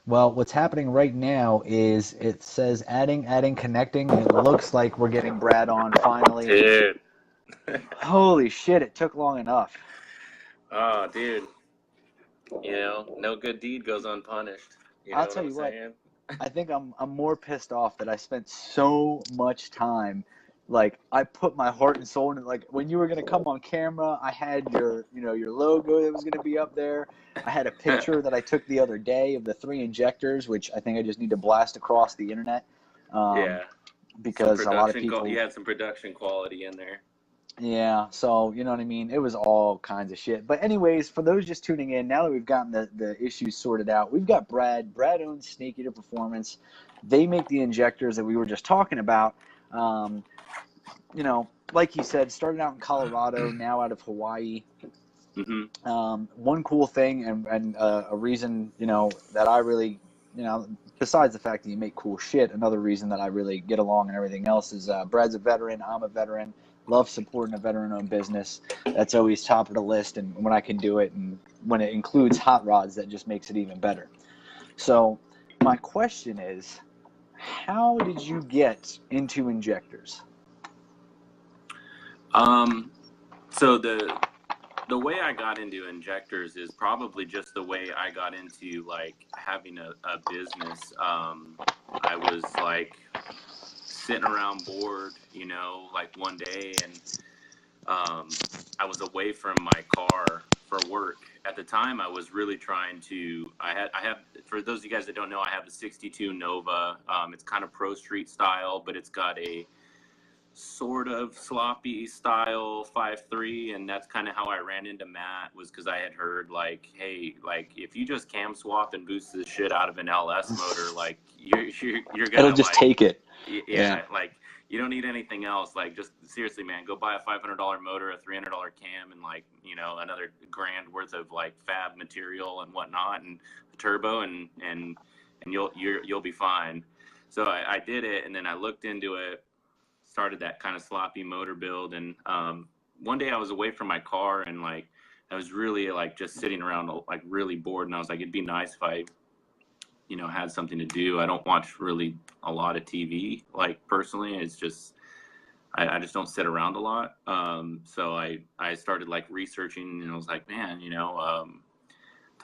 Well, what's happening right now is it says adding, connecting, and it looks like we're getting Brad on finally. Dude. Holy shit, it took long enough. Oh, dude. No good deed goes unpunished. You I'll know what tell I'm you what, saying? I think I'm more pissed off that I spent so much time. Like I put my heart and soul in it. Like when you were gonna come on camera, I had your logo that was gonna be up there. I had a picture that I took the other day of the three injectors, which I think I just need to blast across the internet, um, Yeah. Some because a lot of production. You people. had some production quality in there. Yeah, so you know what I mean? It was all kinds of shit. But anyways, for those just tuning in, now that we've gotten the issues sorted out, we've got Brad. Brad owns Snake Eater Performance. They make the injectors that we were just talking about. Um, like he said, started out in Colorado, now out of Hawaii. Hmm. One cool thing and a reason, that I really, besides the fact that you make cool shit, another reason that I really get along and everything else is Brad's a veteran, I'm a veteran, love supporting a veteran-owned business. That's always top of the list, and when I can do it, and when it includes hot rods, that just makes it even better. So my question is, how did you get into injectors? Um, so the way I got into injectors is probably just the way I got into like having a business. I was like sitting around bored, like one day, and I was away from my car for work. At the time, I was really trying to. I have for those of you guys that don't know, I have the '62 Nova. It's kind of pro street style, but it's got a sort of sloppy style 5.3, and that's kind of how I ran into Matt, was because I had heard like, hey, like if you just cam swap and boost the shit out of an LS motor, like you're It'll gonna just like, take it. Yeah. yeah, like you don't need anything else. Like just seriously, man, go buy a $500 motor, a $300 cam, and like another grand worth of like fab material and whatnot, and the turbo, and you'll be fine. So I did it, and then I looked into it, started that kind of sloppy motor build, and one day I was away from my car, and like I was really like just sitting around like really bored, and I was like, it'd be nice if I had something to do. I don't watch really a lot of TV, like personally. It's just I just don't sit around a lot. So I started like researching, and I was like, man,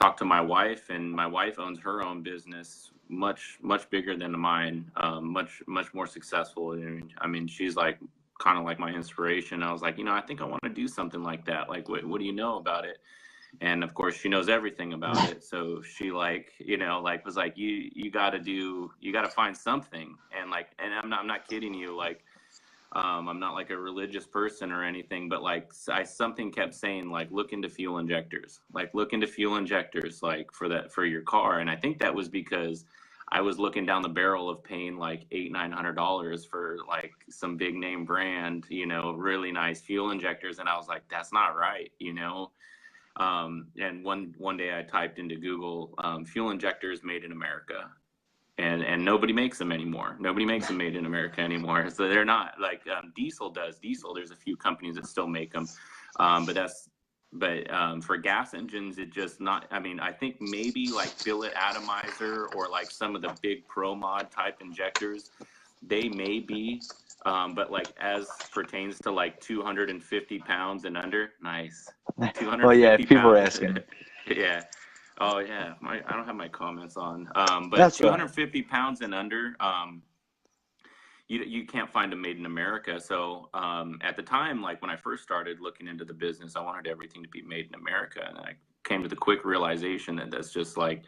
talked to my wife, and my wife owns her own business, much bigger than mine, much more successful. And I mean, she's like kind of like my inspiration. I was like, I think I want to do something like that. Like, what do you know about it? And of course, she knows everything about it. So she like, like was like, you got to find something. And like, and I'm not kidding you. Like, I'm not like a religious person or anything, but like something kept saying like look into fuel injectors, like for your car. And I think that was because I was looking down the barrel of paying like $800-900 for like some big name brand, really nice fuel injectors, and I was like, that's not right. And one day I typed into Google fuel injectors made in America, and nobody makes them anymore. Nobody makes them made in America anymore. So they're not like diesel does. Diesel, there's a few companies that still make them, but for gas engines, it just not. I mean, I think maybe like billet atomizer or like some of the big pro mod type injectors, they may be. But like as pertains to like 250 pounds and under, nice. Well, yeah, 250 if people are pounds. asking. Yeah. Oh yeah, I don't have my comments on. But That's all right. 250 pounds and under, you can't find them made in America. So at the time, like when I first started looking into the business, I wanted everything to be made in America, and I came to the quick realization that that's just like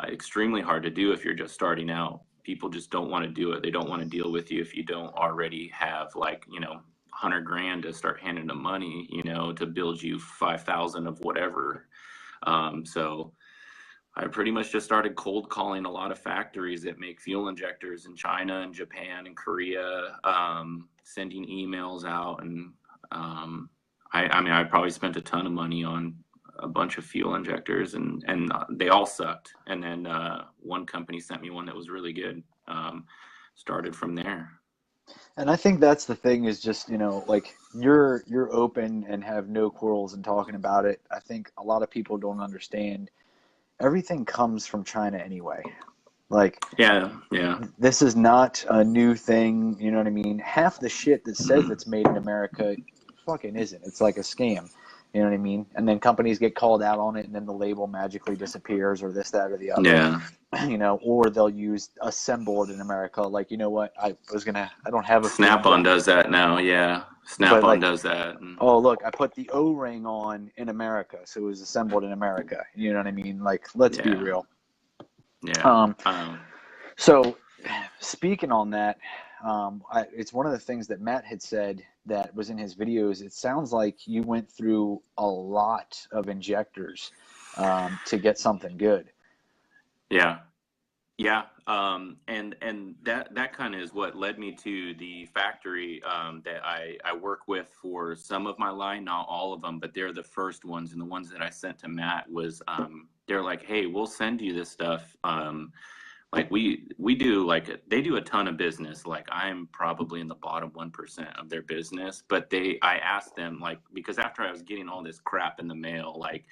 extremely hard to do if you're just starting out. People just don't want to do it. They don't want to deal with you if you don't already have like 100 grand to start handing them money, to build you 5,000 of whatever. So I pretty much just started cold calling a lot of factories that make fuel injectors in China and Japan and Korea, sending emails out. And I mean, I probably spent a ton of money on a bunch of fuel injectors, and they all sucked. And then one company sent me one that was really good. Started from there. And I think that's the thing is just, like you're open and have no quarrels in talking about it. I think a lot of people don't understand. everything comes from China anyway. Like, Yeah. this is not a new thing, you know what I mean? Half the shit that says it's made in America fucking isn't. It's like a scam, you know what I mean? And then companies get called out on it, and then the label magically disappears, or this, that, or the other. Yeah. You know, or they'll use assembled in America. Like, you know what? I don't have a Snap-on does that now. Yeah. Snap-on does that. Oh, look, I put the O-ring on in America, so it was assembled in America. You know what I mean? Like, let's be real. Yeah. So, speaking on that, it's one of the things that Matt had said that was in his videos. It sounds like you went through a lot of injectors to get something good. Yeah. And that kind of is what led me to the factory that I work with for some of my line, not all of them, but they're the first ones. And the ones that I sent to Matt was they're like, hey, we'll send you this stuff. Like we do, like they do a ton of business. Like I'm probably in the bottom 1% of their business, but I asked them, like, because after I was getting all this crap in the mail, like,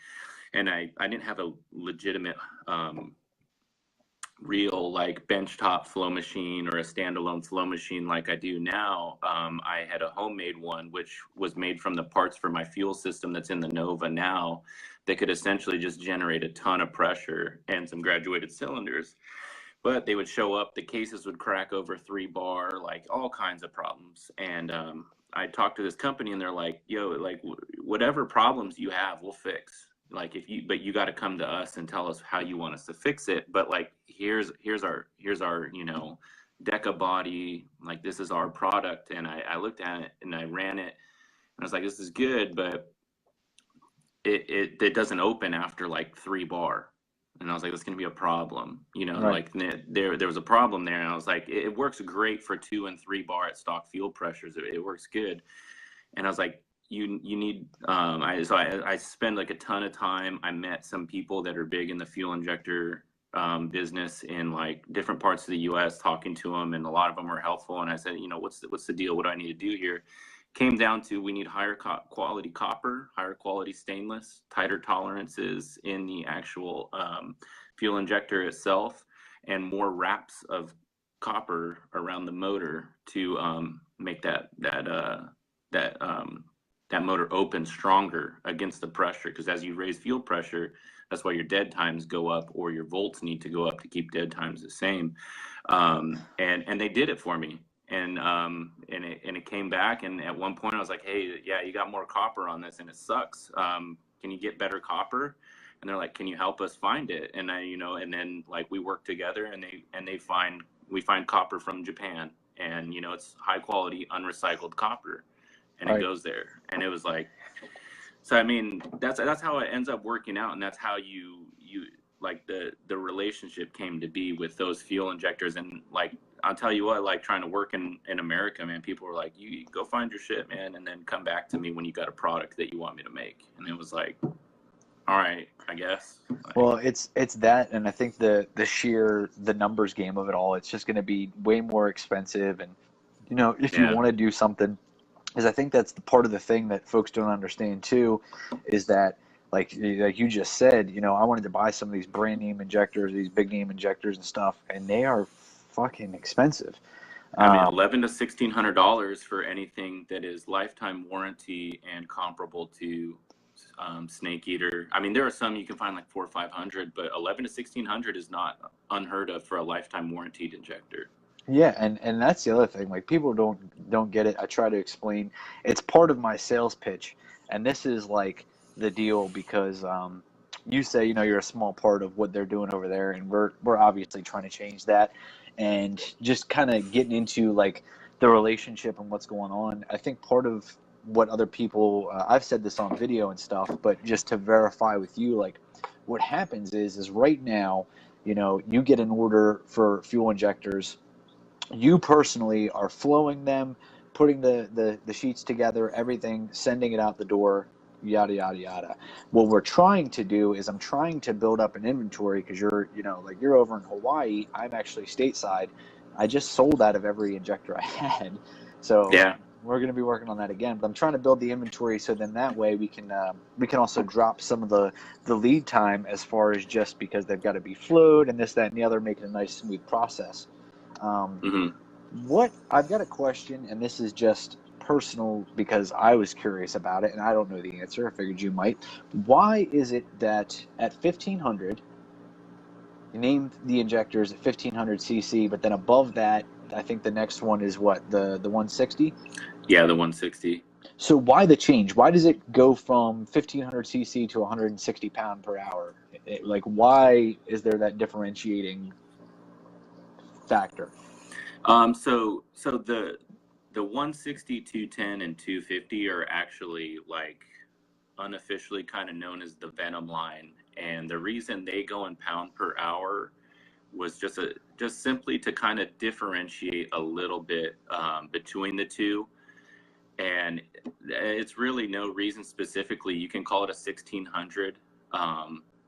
and I didn't have a legitimate real like benchtop flow machine or a standalone flow machine like I do now. I had a homemade one which was made from the parts for my fuel system that's in the Nova now, that could essentially just generate a ton of pressure and some graduated cylinders. But they would show up, the cases would crack over 3 bar, like all kinds of problems. And I talked to this company and they're like, yo, like whatever problems you have, we'll fix. Like but you got to come to us and tell us how you want us to fix it. But like, here's our, you know, Deca body, like this is our product. And I looked at it and I ran it and I was like, this is good, but it doesn't open after like 3 bar. And I was like, that's going to be a problem, you know, right. Like there was a problem there. And I was like, it works great for 2 and 3 bar at stock fuel pressures. It works good. And I was like, you need, I spend like a ton of time. I met some people that are big in the fuel injector business in like different parts of the US, talking to them. And a lot of them are helpful. And I said, you know, what's the deal? What do I need to do here? Came down to, we need higher quality copper, higher quality stainless, tighter tolerances in the actual fuel injector itself, and more wraps of copper around the motor to make that motor open stronger against the pressure. Because as you raise fuel pressure, that's why your dead times go up, or your volts need to go up to keep dead times the same. And they did it for me. And it came back, and at one point I was like, hey, yeah, you got more copper on this and it sucks. Can you get better copper? And they're like, can you help us find it? And and then like we work together, and we find copper from Japan, and you know, it's high quality unrecycled copper, and right. It goes there. And it was like, so I mean, that's how it ends up working out, and that's how you like the relationship came to be with those fuel injectors. And like, I'll tell you what, like trying to work in America, man, people were like, you go find your shit, man, and then come back to me when you got a product that you want me to make. And it was like, all right, I guess. Like, well, it's that, and I think the numbers game of it all, it's just going to be way more expensive. And you know, if you want to do something, because I think that's the part of the thing that folks don't understand too, is that like you just said, you know, I wanted to buy some of these brand name injectors, these big name injectors and stuff, and they are fucking expensive. I mean, $1,100 to $1,600 for anything that is lifetime warranty and comparable to Snake Eater. I mean, there are some you can find like $400 or $500, but $1,100 to $1,600 is not unheard of for a lifetime warranted injector. Yeah, and that's the other thing. Like, people don't get it. I try to explain. It's part of my sales pitch, and this is like the deal, because you say, you know, you're a small part of what they're doing over there, and we're obviously trying to change that, and just kind of getting into like the relationship and what's going on. I think part of what other people, I've said this on video and stuff, but just to verify with you, like what happens is right now, you know, you get an order for fuel injectors. You personally are flowing them, putting the sheets together, everything, sending it out the door, yada, yada, yada. What we're trying to do is I'm trying to build up an inventory, because you're, you know, like you're over in Hawaii. I'm actually stateside. I just sold out of every injector I had. So yeah. we're going to be working on that again. But I'm trying to build the inventory so then that way we can also drop some of the lead time as far as just because they've got to be flowed and this, that, and the other, make it a nice smooth process. What I've got a question, and this is just personal because I was curious about it and I don't know the answer. I figured you might. Why is it that at 1500 you named the injectors at 1500 cc, but then above that I think the next one is what, the 160? Yeah, the 160. So why the change? Why does it go from 1500 cc to 160 pound per hour? Like, why is there that differentiating factor? So the 160, 210, and 250 are actually like unofficially kind of known as the Venom line, and the reason they go in pound per hour was just simply to kind of differentiate a little bit between the two. And it's really no reason specifically. You can call it a 1600,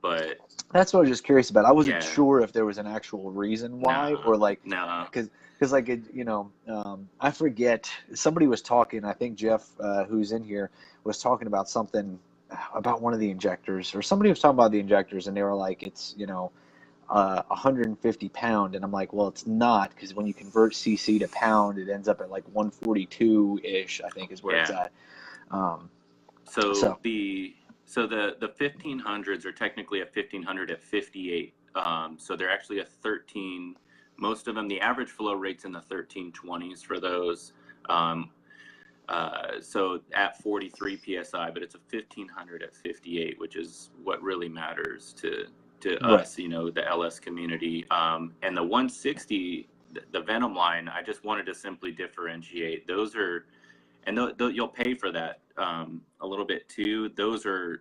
but that's what I was just curious about. I wasn't sure if there was an actual reason why, or like, because like it, you know, I forget, somebody was talking, I think Jeff, who's in here, was talking about something about one of the injectors, or somebody was talking about the injectors, and they were like, it's, you know, 150 pound, and I'm like, well, it's not, because when you convert cc to pound, it ends up at like 142 ish, I think is where it's at. So the 1500s are technically a 1500 at 58. So they're actually a 13. Most of them, the average flow rate's in the 1320s for those. So at 43 psi, but it's a 1500 at 58, which is what really matters to us, you know, the LS community. And the 160, the Venom line, I just wanted to simply differentiate. Those are, and you'll pay for that a little bit too. Those are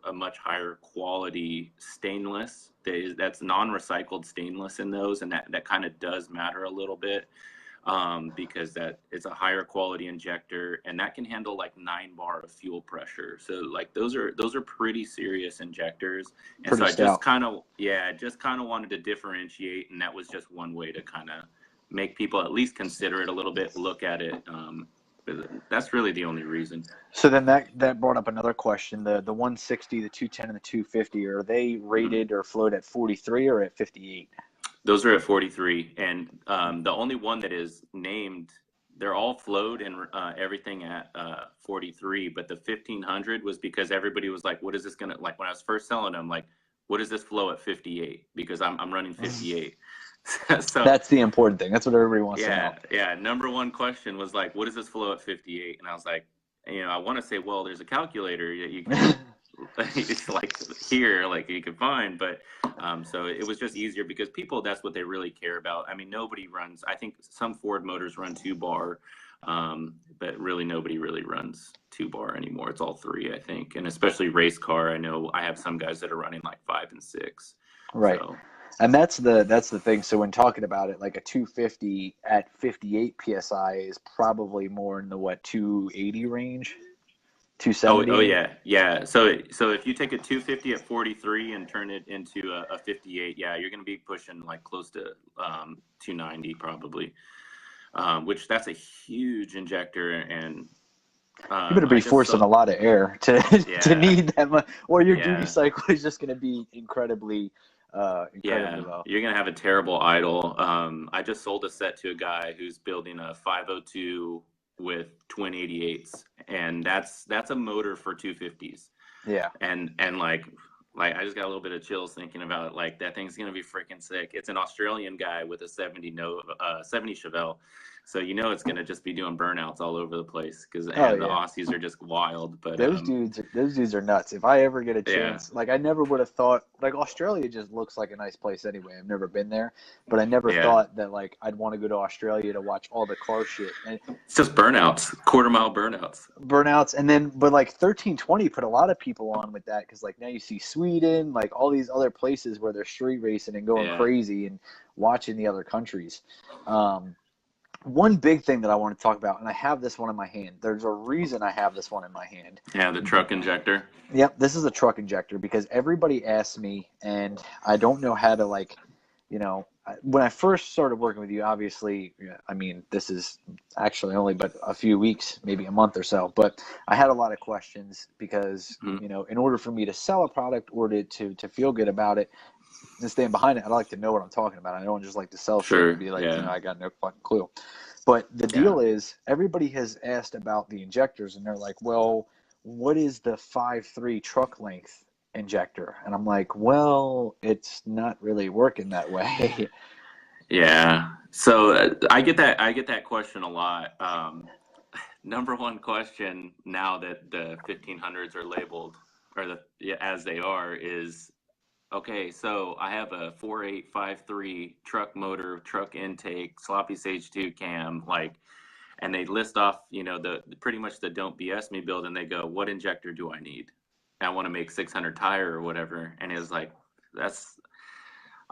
a much higher quality stainless. That's non-recycled stainless in those, and that kind of does matter a little bit. Because that it's a higher quality injector, and that can handle like 9 bar of fuel pressure. So like those are pretty serious injectors. And pretty so stout. I just kind of wanted to differentiate, and that was just one way to kind of make people at least consider it a little bit, look at it. That's really the only reason. So then that brought up another question. The 160, the 210, and the 250, are they rated or flowed at 43 or at 58? Those are at 43, and the only one that is named, they're all flowed and everything at 43, but the 1500 was because everybody was like, what is this gonna, like when I was first selling them, like, what does this flow at 58? Because I'm running 58. So that's the important thing. That's what everybody wants to know. Yeah, number one question was like, what does this flow at 58? And I was like, you know, I want to say, well, there's a calculator that you can it's like here, like you can find, but so it was just easier because people, that's what they really care about. I mean, nobody runs, I think some Ford motors run 2 bar, but really nobody really runs 2 bar anymore. It's all 3, I think, and especially race car. I know I have some guys that are running like 5 and 6. Right. So. And that's the thing. So when talking about it, like a 250 at 58 psi is probably more in the 280 range. 270. Oh yeah. So if you take a 250 at 43 and turn it into a 58, yeah, you're going to be pushing like close to 290 probably, which that's a huge injector, and you better be forcing a lot of air to need that much, or your duty cycle is just going to be incredibly low. You're going to have a terrible idle. I just sold a set to a guy who's building a 502 with twin 88s, and that's a motor for 250s. Yeah. And like I just got a little bit of chills thinking about it. Like, that thing's gonna be freaking sick. It's an Australian guy with a 70 Chevelle, so you know it's gonna just be doing burnouts all over the place because the Aussies are just wild. But those dudes are nuts. If I ever get a chance, like, I never would have thought, like, Australia just looks like a nice place anyway. I've never been there, but I never thought that like I'd want to go to Australia to watch all the car shit. And it's just burnouts, quarter-mile burnouts, and then but like 1320 put a lot of people on with that because like now you see Sweden, like all these other places where they're street racing and going crazy and watching the other countries. One big thing that I want to talk about, and I have this one in my hand. There's a reason I have this one in my hand. Yeah, the truck injector. Yep, this is a truck injector because everybody asks me, and I don't know how to, like, you know, when I first started working with you, obviously, I mean, this is actually only but a few weeks, maybe a month or so, but I had a lot of questions because, you know, in order for me to sell a product or to feel good about it and stand behind it, I like to know what I'm talking about. I don't just like to sell shit and be like, you know, I got no fucking clue. But the deal is, everybody has asked about the injectors, and they're like, well, what is the 5.3 truck length injector? And I'm like, well, it's not really working that way. Yeah. So I get that question a lot. Number one question now that the 1500s are labeled, or as they are, is, okay, so I have a 4853 truck motor, truck intake, sloppy sage 2 cam, like, and they list off, you know, the pretty much the don't BS me build, and they go, what injector do I need? I want to make 600 tire or whatever. And it's like, that's,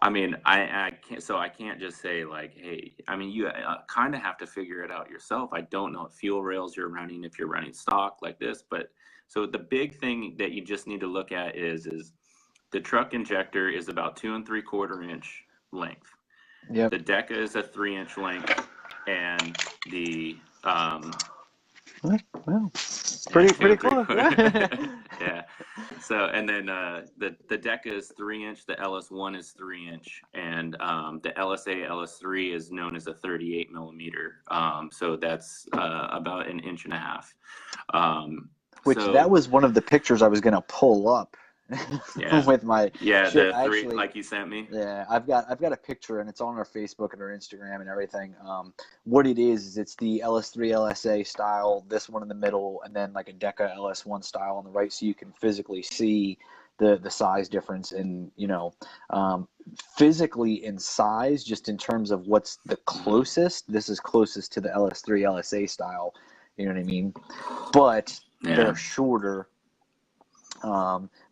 I mean, I can't, so I can't just say like, hey, I mean, you kind of have to figure it out yourself. I don't know what fuel rails you're running, if you're running stock like this, but so the big thing that you just need to look at is the truck injector is about 2 3/4 inch length. Yep. The Deca is a 3-inch length, and the well, pretty close. Yeah. So, and then the Deca is 3-inch, the LS1 is 3-inch, and the LSA LS3 is known as a 38 millimeter. So that's about 1.5 inches. Which that was one of the pictures I was gonna pull up. With my shit. The three, actually, like you sent me. Yeah, I've got a picture, and it's on our Facebook and our Instagram and everything. What it is it's the LS3 LSA style, this one in the middle, and then like a Deca LS1 style on the right, so you can physically see the size difference in, you know, physically in size, just in terms of what's the closest. This is closest to the LS3 LSA style, you know what I mean? But they're shorter.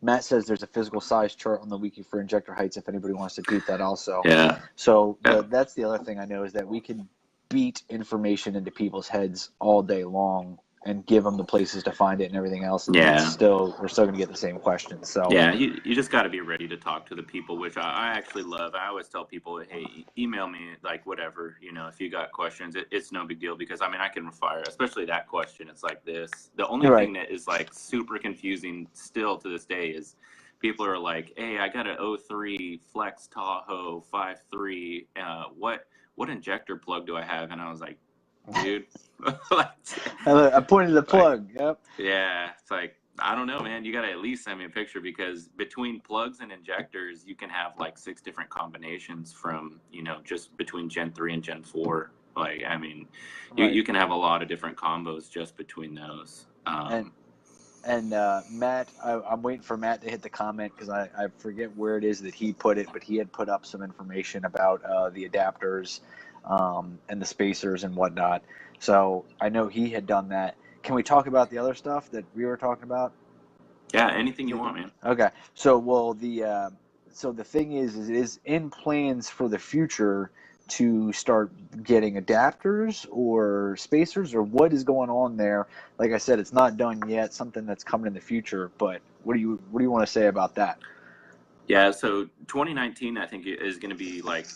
Matt says there's a physical size chart on the wiki for injector heights if anybody wants to beat that also. Yeah. So that's the other thing I know, is that we can beat information into people's heads all day long and give them the places to find it and everything else. And we're still going to get the same questions. So yeah, you just got to be ready to talk to the people, which I actually love. I always tell people, hey, email me, like, whatever, you know, if you got questions. It's no big deal, because I mean, I can fire, especially that question. It's like this. The only thing that is like super confusing still to this day is people are like, hey, I got an 03 Flex Tahoe 5.3. What injector plug do I have? And I was like, dude. I pointed to the plug. Yep. Yeah, it's like, I don't know, man. You got to at least send me a picture, because between plugs and injectors, you can have like 6 different combinations from, you know, just between Gen 3 and Gen 4. Like, I mean, you can have a lot of different combos just between those. And Matt, I'm waiting for Matt to hit the comment, because I forget where it is that he put it, but he had put up some information about the adapters and the spacers and whatnot. So I know he had done that. Can we talk about the other stuff that we were talking about? Yeah, anything you want, man. Okay. So, well, the thing is it is in plans for the future to start getting adapters or spacers, or what is going on there? Like I said, it's not done yet. Something that's coming in the future. But what do you want to say about that? Yeah. So 2019, I think, is going to be like,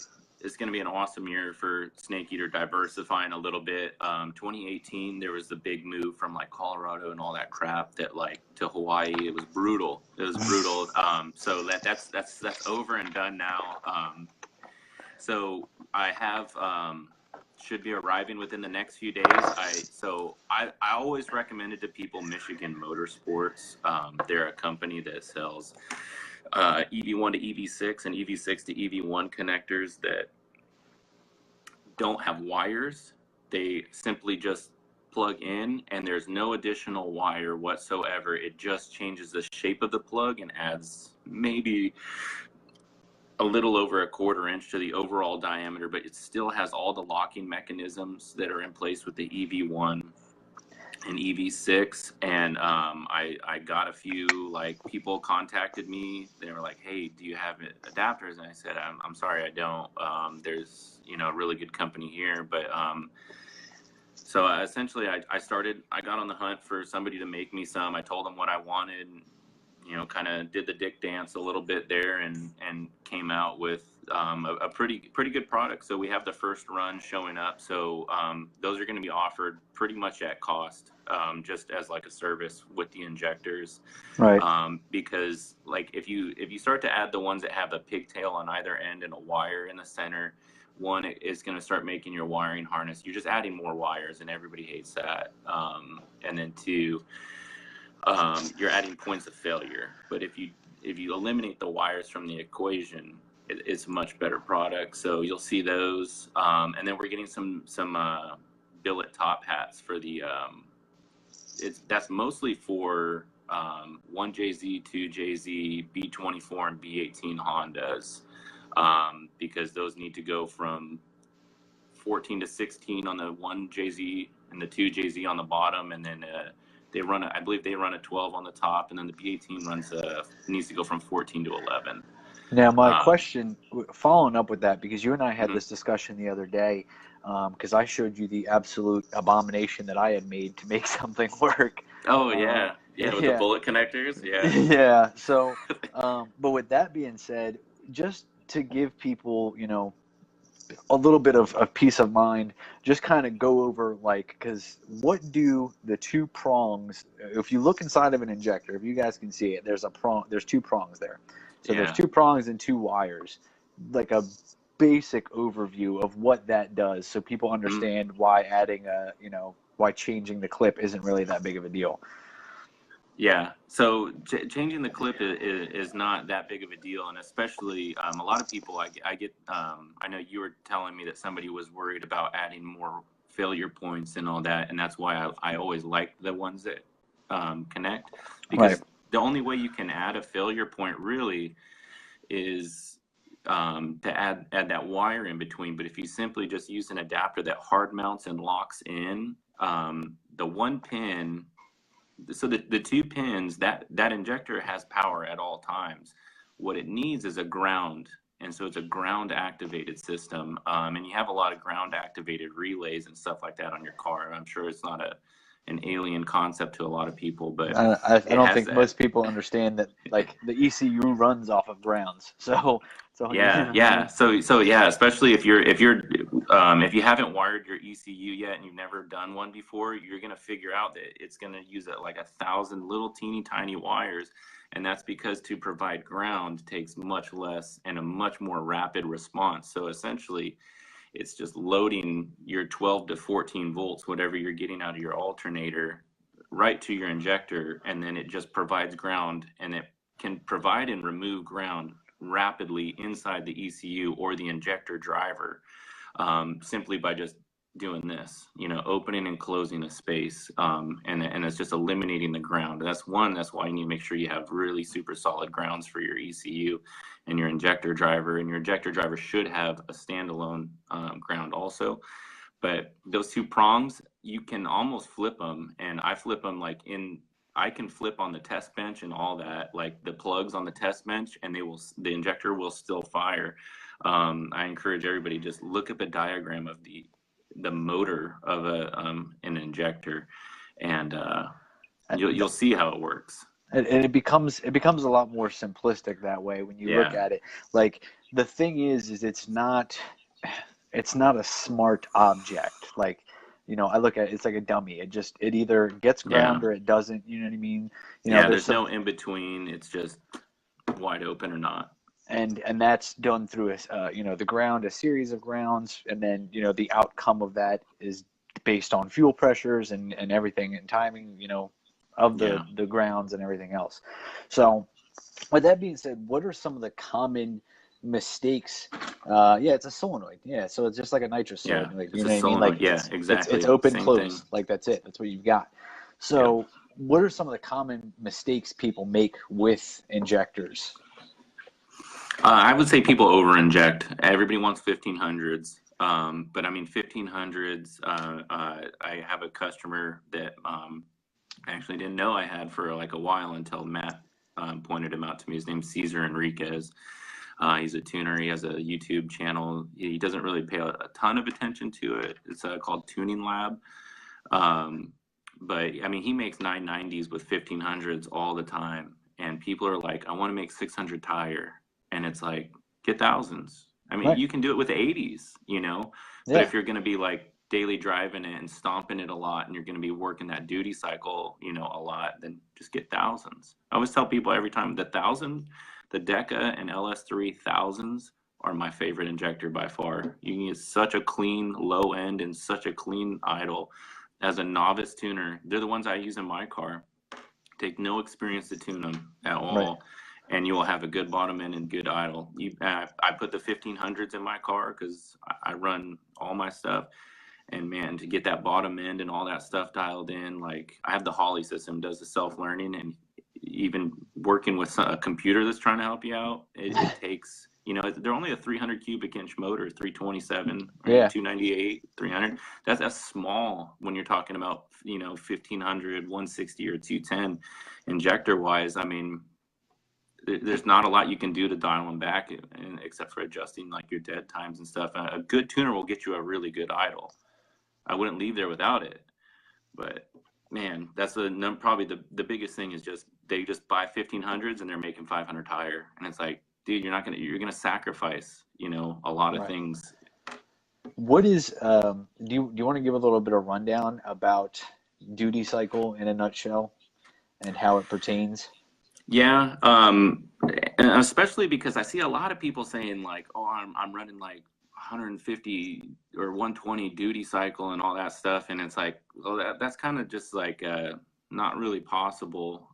it's going to be an awesome year for Snake Eater diversifying a little bit. 2018, there was the big move from like Colorado and all that crap that like to Hawaii. It was brutal. So that's over and done now. So I have should be arriving within the next few days. I always recommended to people Michigan Motorsports. They're a company that sells EV1 to EV6 and EV6 to EV1 connectors that don't have wires. They simply just plug in, and there's no additional wire whatsoever. It just changes the shape of the plug and adds maybe a little over 1/4 inch to the overall diameter, but it still has all the locking mechanisms that are in place with the EV1 and EV6. And I got a few, like, people contacted me. They were like, hey, do you have adapters? And I said, I'm sorry, I don't. There's, you know, a really good company here. But so essentially I got on the hunt for somebody to make me some. I told them what I wanted, you know, kind of did the dick dance a little bit there, and came out with a pretty good product. So we have the first run showing up. So those are going to be offered pretty much at cost, just as like a service with the injectors. Right. Because like if you start to add the ones that have a pigtail on either end and a wire in the center, one is going to start making your wiring harness. You're just adding more wires, and everybody hates that. And then two, you're adding points of failure. But if you eliminate the wires from the equation, it's a much better product. So you'll see those, and then we're getting some billet top hats for the. That's mostly for 1JZ, 2JZ, B24, and B18 Hondas, because those need to go from 14 to 16 on the 1JZ and the 2JZ on the bottom, and then I believe they run a 12 on the top, and then the B18 needs to go from 14 to 11. Now, my question, following up with that, because you and I had Mhm. this discussion the other day, because I showed you the absolute abomination that I had made to make something work. Oh, yeah. With the bullet connectors. Yeah. Yeah. So, but with that being said, just to give people, a little bit of peace of mind, just kind of go over, like, because what do the two prongs, if you look inside of an injector, if you guys can see it, there's two prongs there. So Yeah. there's two prongs and two wires, like a basic overview of what that does, so people understand why adding why changing the clip isn't really that big of a deal. Yeah, so changing the clip is not that big of a deal, and especially a lot of people I get. I know you were telling me that somebody was worried about adding more failure points and all that, and that's why I always like the ones that connect, because the only way you can add a failure point really is to add that wire in between. But if you simply just use an adapter that hard mounts and locks in, the one pin. So the two pins, that injector has power at all times. What it needs is a ground, and so it's a ground activated system. And you have a lot of ground activated relays and stuff like that on your car. I'm sure it's not an alien concept to a lot of people, but I don't think most people understand that, like, the ECU runs off of grounds. So yeah. So yeah, especially if you haven't wired your ECU yet and you've never done one before, you're gonna figure out that it's gonna use like 1,000 little teeny tiny wires, and that's because to provide ground takes much less and a much more rapid response. So essentially, it's just loading your 12 to 14 volts, whatever you're getting out of your alternator, right to your injector, and then it just provides ground, and it can provide and remove ground rapidly inside the ECU or the injector driver, simply by just doing this, opening and closing a space, and it's just eliminating the ground. That's why you need to make sure you have really super solid grounds for your ECU and your injector driver, and your injector driver should have a standalone ground also. But those two prongs, you can almost flip them, and I flip them I can flip on the test bench and all that, like the plugs on the test bench, and the injector will still fire. I encourage everybody, just look at the diagram of the motor of an injector, and you'll see how it works. And it becomes a lot more simplistic that way when you look at it. Like, the thing is it's not a smart object. Like, I look at it, it's like a dummy. It either gets ground or it doesn't. You know what I mean? There's no in between. It's just wide open or not. And that's done through the ground, a series of grounds, and then the outcome of that is based on fuel pressures and everything, and timing, of the grounds and everything else. So, with that being said, what are some of the common mistakes? It's a solenoid. Yeah, so it's just like a nitrous solenoid. Yeah, Like, it's a solenoid. Like, Exactly. It's open, Same close. thing. Like, that's it. That's what you've got. So, what are some of the common mistakes people make with injectors? I would say people over-inject. Everybody wants 1500s. But I mean, 1500s, I have a customer that I actually didn't know I had for like a while until Matt pointed him out to me. His name's Cesar Enriquez. He's a tuner. He has a YouTube channel. He doesn't really pay a ton of attention to it. It's called Tuning Lab. But I mean, he makes 990s with 1500s all the time. And people are like, I want to make 600 tire. And it's like, get thousands. I mean, you can do it with 80s, you know, but if you're going to be like daily driving it and stomping it a lot and you're going to be working that duty cycle, you know, a lot, then just get thousands. I always tell people every time the Deca and LS3 thousands are my favorite injector by far. You can get such a clean low end and such a clean idle. As a novice tuner, they're the ones I use in my car. Take no experience to tune them at all, and you will have a good bottom end and good idle. I put the 1500s in my car because I run all my stuff, and man, to get that bottom end and all that stuff dialed in, like I have the Holly system, does the self-learning, and even working with a computer that's trying to help you out, it takes, you know, they're only a 300 cubic inch motor, 327, 298, 300. That's small when you're talking about, you know, 1500, 160 or 210 injector wise. I mean, there's not a lot you can do to dial them back except for adjusting like your dead times and stuff. A good tuner will get you a really good idle. I wouldn't leave there without it, but man, that's probably the biggest thing is just they just buy 1500s and they're making 500 tire, and it's like, dude, you're gonna sacrifice, you know, a lot of things. What is do you want to give a little bit of rundown about duty cycle in a nutshell and how it pertains? Yeah, and especially because I see a lot of people saying like, oh, I'm running like 150 or 120 duty cycle and all that stuff, and it's like, well, that's kind of just like not really possible,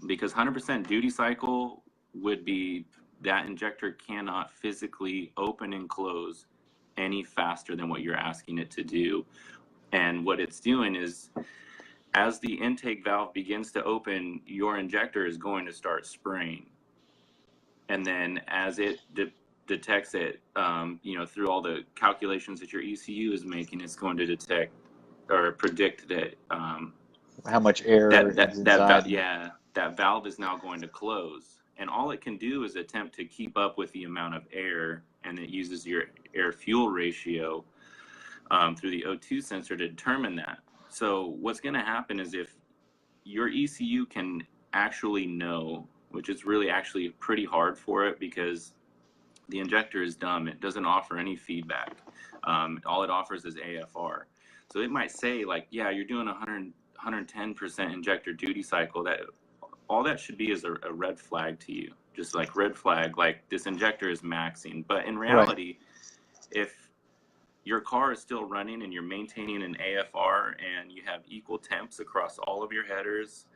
because 100% duty cycle would be that injector cannot physically open and close any faster than what you're asking it to do. And what it's doing is, as the intake valve begins to open, your injector is going to start spraying. And then as it detects it, you know, through all the calculations that your ECU is making, it's going to detect or predict that how much air that valve is now going to close. And all it can do is attempt to keep up with the amount of air, and it uses your air-fuel ratio through the O2 sensor to determine that. So what's going to happen is if your ECU can actually know, which is really actually pretty hard for it because the injector is dumb. It doesn't offer any feedback. All it offers is AFR. So it might say like, yeah, you're doing 110% injector duty cycle. That all that should be is a red flag to you. Just like red flag, like this injector is maxing. But in reality, if your car is still running and you're maintaining an AFR and you have equal temps across all of your headers,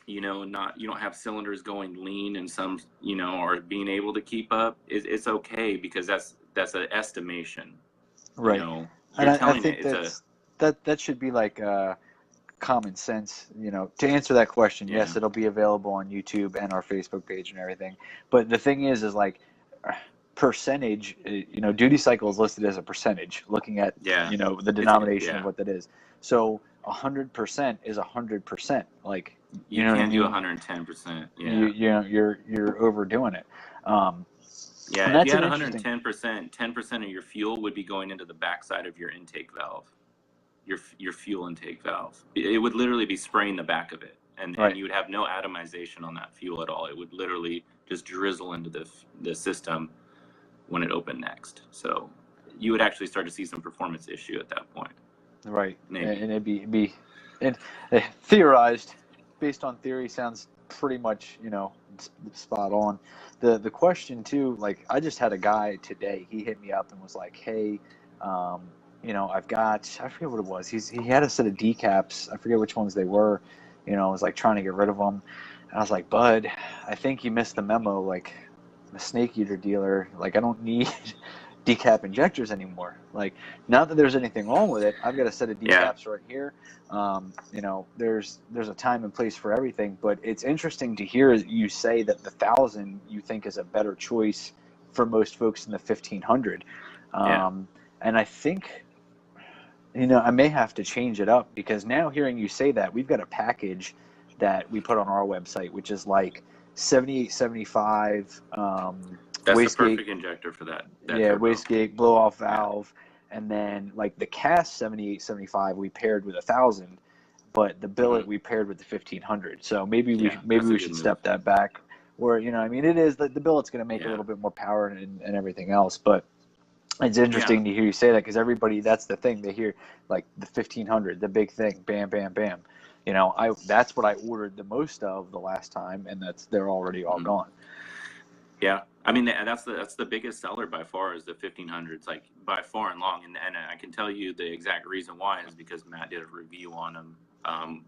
you know, you don't have cylinders going lean and some, you know, or being able to keep up, it's okay, because that's an estimation. Right. You know, and I think that should be like common sense, you know, to answer that question. Yes, it'll be available on YouTube and our Facebook page and everything. But the thing is like percentage, you know, duty cycle is listed as a percentage, looking at, you know, the denomination of what that is. So 100% is 100%. Like, you can't do 110%. You know, you're overdoing it. Yeah, if you had 110%, 10% of your fuel would be going into the backside of your intake valve, your fuel intake valve. It would literally be spraying the back of it, and you would have no atomization on that fuel at all. It would literally just drizzle into the system when it opened next. So you would actually start to see some performance issue at that point. Right. Maybe. And it'd be theorized, based on theory, sounds pretty much, you know, spot on. The question too, like I just had a guy today, he hit me up and was like, hey, you know, I forget what it was. He had a set of decaps. I forget which ones they were. You know, I was like trying to get rid of them. And I was like, bud, I think you missed the memo. Like, I'm a snake eater dealer. Like, I don't need decap injectors anymore. Like, not that there's anything wrong with it. I've got a set of decaps right here. You know, there's a time and place for everything. But it's interesting to hear you say that the 1000 you think is a better choice for most folks than the 1500. And I think, you know, I may have to change it up, because now hearing you say that, we've got a package that we put on our website, which is like 7875. That's the perfect injector for that. Wastegate, blow off valve, and then like the cast 7875 we paired with 1000, but the billet we paired with the 1500. So maybe we should step that back. Where, you know, I mean, it is the billet's going to make a little bit more power and everything else, but it's interesting to hear you say that, because everybody, that's the thing, they hear like the 1500, the big thing, bam, bam, bam. You know, that's what I ordered the most of the last time, and they're already all gone. Yeah, I mean that's the biggest seller by far is the 1500s, like by far and long, and I can tell you the exact reason why is because Matt did a review on them,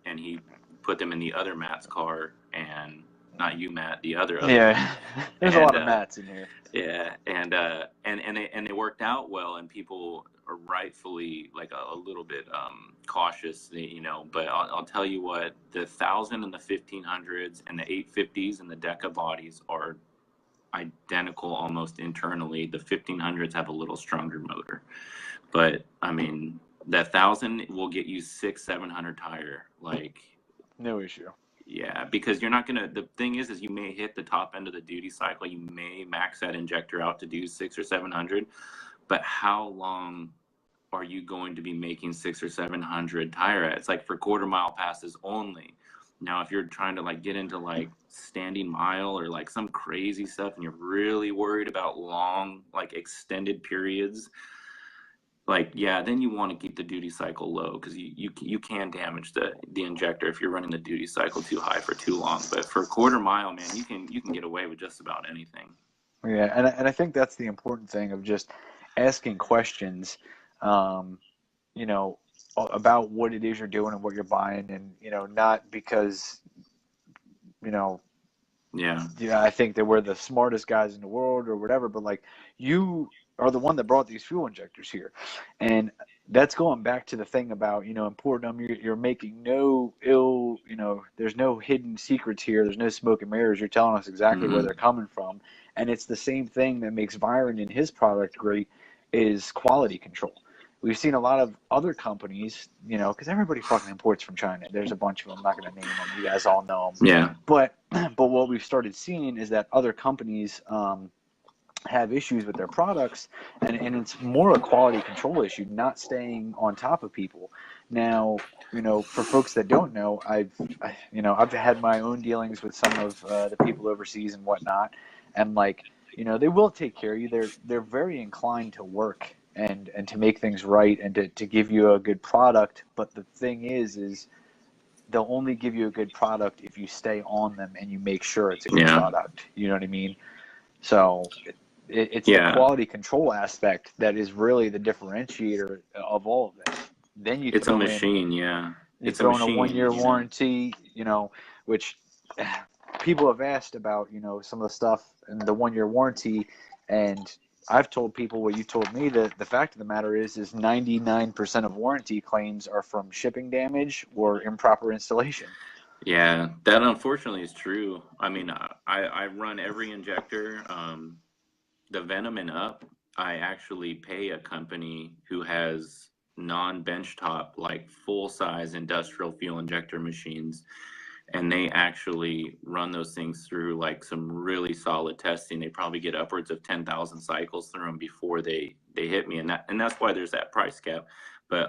and he put them in the other Matt's car, and not you, Matt, the other Yeah, there's a lot of Matts in here. Yeah, and they worked out well, and people are rightfully like a little bit cautious, you know. But I'll tell you what, the 1000 and the 1500s and the 850s and the Deca bodies are identical almost internally. The 1500s have a little stronger motor, but I mean the 1000 will get you 600-700 tire, like no issue. Yeah, because you're not gonna. The thing is you may hit the top end of the duty cycle. You may max that injector out to do 600 or 700, but how long are you going to be making 600 or 700 tire at? It's like for quarter mile passes only. Now, if you're trying to like get into like standing mile or like some crazy stuff, and you're really worried about long, like extended periods, like, yeah, then you want to keep the duty cycle low, because you can damage the injector if you're running the duty cycle too high for too long. But for a quarter mile, man, you can get away with just about anything. Yeah, and I think that's the important thing of just asking questions, you know, about what it is you're doing and what you're buying, and, you know, not because, you know, I think that we're the smartest guys in the world or whatever, but like, you are the one that brought these fuel injectors here, and that's going back to the thing about, you know, importing them. You're making no ill, you know, there's no hidden secrets here. There's no smoke and mirrors. You're telling us exactly where they're coming from, and it's the same thing that makes Byron and his product great, is quality control. We've seen a lot of other companies, you know, because everybody fucking imports from China. There's a bunch of them. I'm not going to name them. You guys all know them. Yeah. But what we've started seeing is that other companies have issues with their products, and it's more a quality control issue, not staying on top of people. Now, you know, for folks that don't know, I've had my own dealings with some of the people overseas and whatnot, and like, you know, they will take care of you. They're very inclined to work and to make things right, and to give you a good product. But the thing is they'll only give you a good product if you stay on them and you make sure it's a good product. You know what I mean? So it's the quality control aspect that is really the differentiator of all of this. Then it's a machine, It's a 1-year warranty, you know, which people have asked about, you know, some of the stuff and the 1-year warranty, and I've told people what you told me, that the fact of the matter is 99% of warranty claims are from shipping damage or improper installation. Yeah, that unfortunately is true. I mean, I run every injector, the Venom and up. I actually pay a company who has non-benchtop, like full-size industrial fuel injector machines, and they actually run those things through like some really solid testing. They probably get upwards of 10,000 cycles through them before they hit me, and that's why there's that price cap. But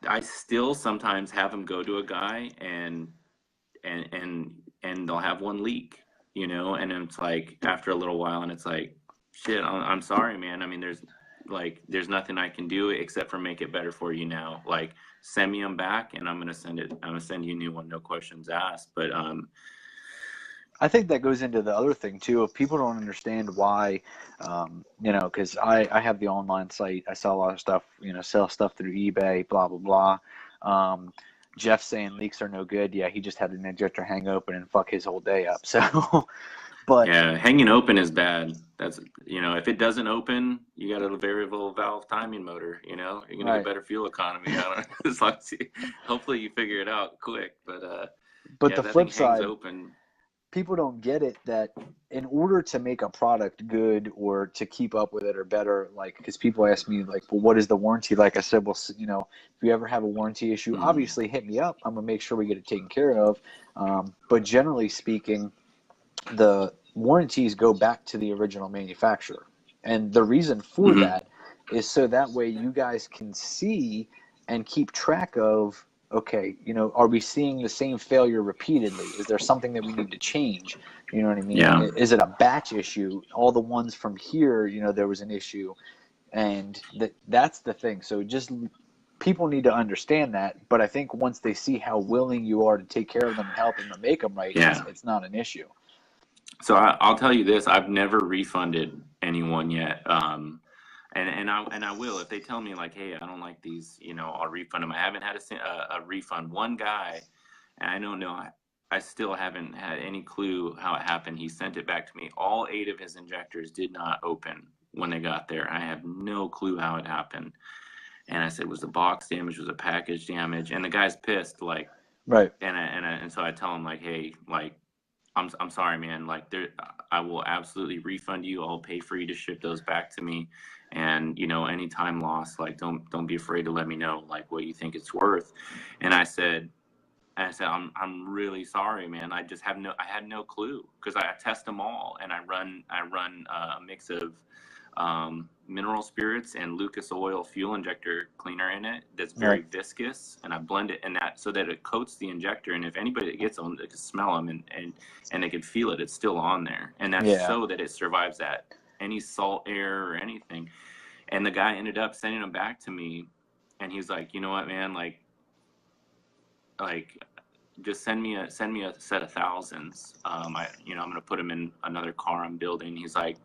I still sometimes have them go to a guy and they'll have one leak, you know, and it's like after a little while, and it's like, shit, I'm sorry, man. I mean, there's nothing I can do except for make it better for you now. Like, send me them back, and I'm gonna send you a new one, no questions asked. But I think that goes into the other thing too. If people don't understand why, you know, because I have the online site, I sell a lot of stuff, you know, sell stuff through eBay, blah blah blah. Jeff saying leaks are no good. Yeah, he just had an injector hang open and fuck his whole day up. So, but yeah, hanging open is bad. That's, you know, if it doesn't open, you got a variable valve timing motor. You know, you're gonna get better fuel economy. I don't know, as long as hopefully you figure it out quick. But yeah, the flip side, open. People don't get it that in order to make a product good or to keep up with it or better, like, because people ask me like, well, what is the warranty? Like I said, well, you know, if you ever have a warranty issue, obviously hit me up. I'm gonna make sure we get it taken care of. But generally speaking, the warranties go back to the original manufacturer, and the reason for that is so that way you guys can see and keep track of, okay, are we seeing the same failure repeatedly? Is there something that we need to change? You know what I mean? Yeah. Is it a batch issue? All the ones from here, there was an issue, and that's the thing. So just people need to understand that. But I think once they see how willing you are to take care of them and help them and make them right, Yeah. it's not an issue. So I'll tell you this: I've never refunded anyone yet, and I will if they tell me like, hey, I don't like these, I'll refund them. I haven't had a refund. One guy, and I don't know, I still haven't had any clue how it happened. He sent it back to me. All 8 of his injectors did not open when they got there. I have no clue how it happened. And I said, was the box damage? Was the package damage? And the guy's pissed, like, right. And so I tell him like, hey, like, I'm sorry, man. Like, I will absolutely refund you. I'll pay for you to ship those back to me. And any time lost, like, don't be afraid to let me know like what you think it's worth. And I said, I'm really sorry, man. I had no clue, because I test them all, and I run a mix of mineral spirits and Lucas oil fuel injector cleaner in it that's very viscous, and I blend it in that so that it coats the injector, and if anybody that gets them, they can smell them and they can feel it. It's still on there, and that's so that it survives that any salt air or anything. And the guy ended up sending them back to me, and he's like, you know what, man, like just send me a set of thousands. I'm going to put them in another car I'm building. He's like,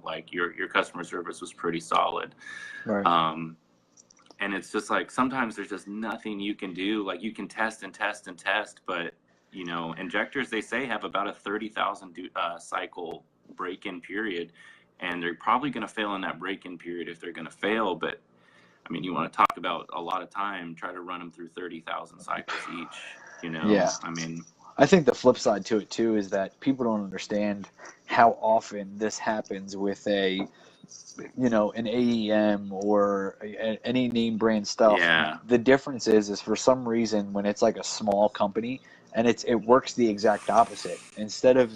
like your customer service was pretty solid. Right. And it's just like, sometimes there's just nothing you can do. Like, you can test and test and test, but injectors, they say, have about a 30,000 cycle break-in period, and they're probably going to fail in that break-in period if they're going to fail. But I mean, you want to talk about a lot of time, try to run them through 30,000 cycles each. Yeah. I mean, I think the flip side to it too is that people don't understand how often this happens with an AEM or any name brand stuff. Yeah. The difference is for some reason when it's like a small company, and it works the exact opposite. Instead of,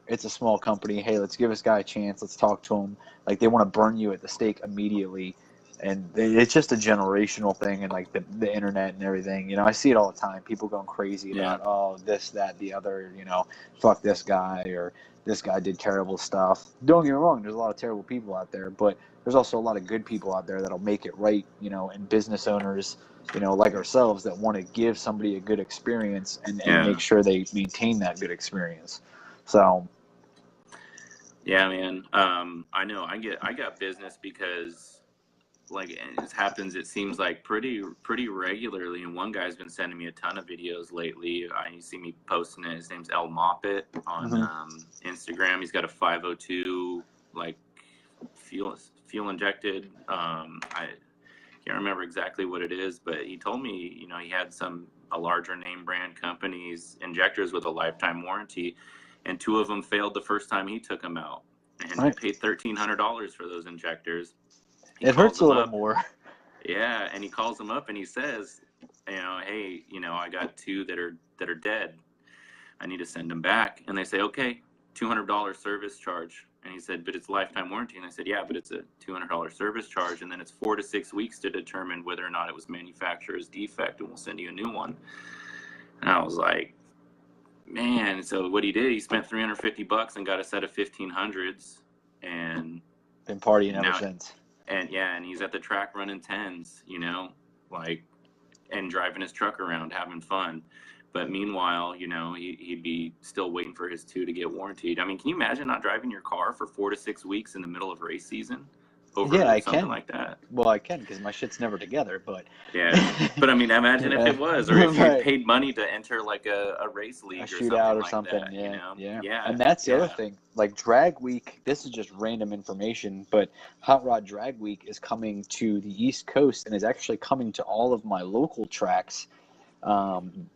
it's a small company, hey, let's give this guy a chance, let's talk to him. Like, they want to burn you at the stake immediately. And it's just a generational thing, and like the internet and everything. I see it all the time. People going crazy about this, that, the other. Fuck this guy, or this guy did terrible stuff. Don't get me wrong. There's a lot of terrible people out there, but there's also a lot of good people out there that'll make it right. And business owners, like ourselves, that want to give somebody a good experience and make sure they maintain that good experience. So. Yeah, man. I know. I got business because, like, it happens, it seems like pretty regularly, and one guy's been sending me a ton of videos lately. You see me posting it. His name's El Moppet on Instagram. He's got a 502 like fuel injected. I can't remember exactly what it is, but he told me he had a larger name brand company's injectors with a lifetime warranty, and 2 of them failed the first time he took them out, and he paid $1,300 for those injectors. It hurts a little more. Yeah, and he calls them up and he says, hey, I got 2 that are dead. I need to send them back. And they say, okay, $200 service charge. And he said, but it's lifetime warranty. And I said, yeah, but it's a $200 service charge, and then it's 4 to 6 weeks to determine whether or not it was manufacturer's defect, and we'll send you a new one. And I was like, man. So what he did, he spent $350 and got a set of 1500s, and been partying ever since. And and he's at the track running 10s, and driving his truck around, having fun. But meanwhile, he'd be still waiting for his 2 to get warranted. I mean, can you imagine not driving your car for 4 to 6 weeks in the middle of race season over something like that? Well, I can, because my shit's never together. But but I mean, imagine if it was, or if you paid money to enter like a race league, a or shootout something or like something. that, Yeah. And that's the other thing. Like, drag week, this is just random information, but Hot Rod Drag Week is coming to the East Coast, and is actually coming to all of my local tracks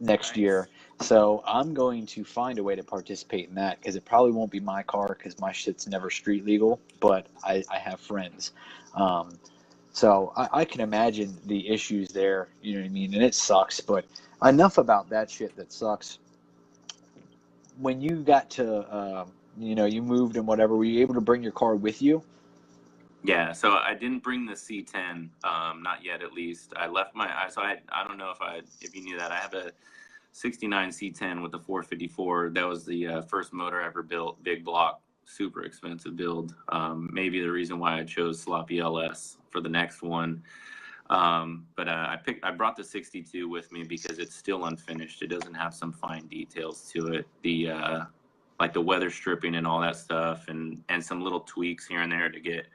next year. So I'm going to find a way to participate in that, because it probably won't be my car, because my shit's never street legal, but I have friends. So I can imagine the issues there, you know what I mean? And it sucks, but enough about that shit that sucks. When you got to, you moved and whatever, were you able to bring your car with you? Yeah, so I didn't bring the C10, not yet at least. I left I don't know if you knew that. I have a 69 C10 with the 454. That was the first motor I ever built, big block, super expensive build. Maybe the reason why I chose sloppy LS for the next one. But I brought the 62 with me because it's still unfinished. It doesn't have some fine details to it. Like the weather stripping and all that stuff, and some little tweaks here and there to get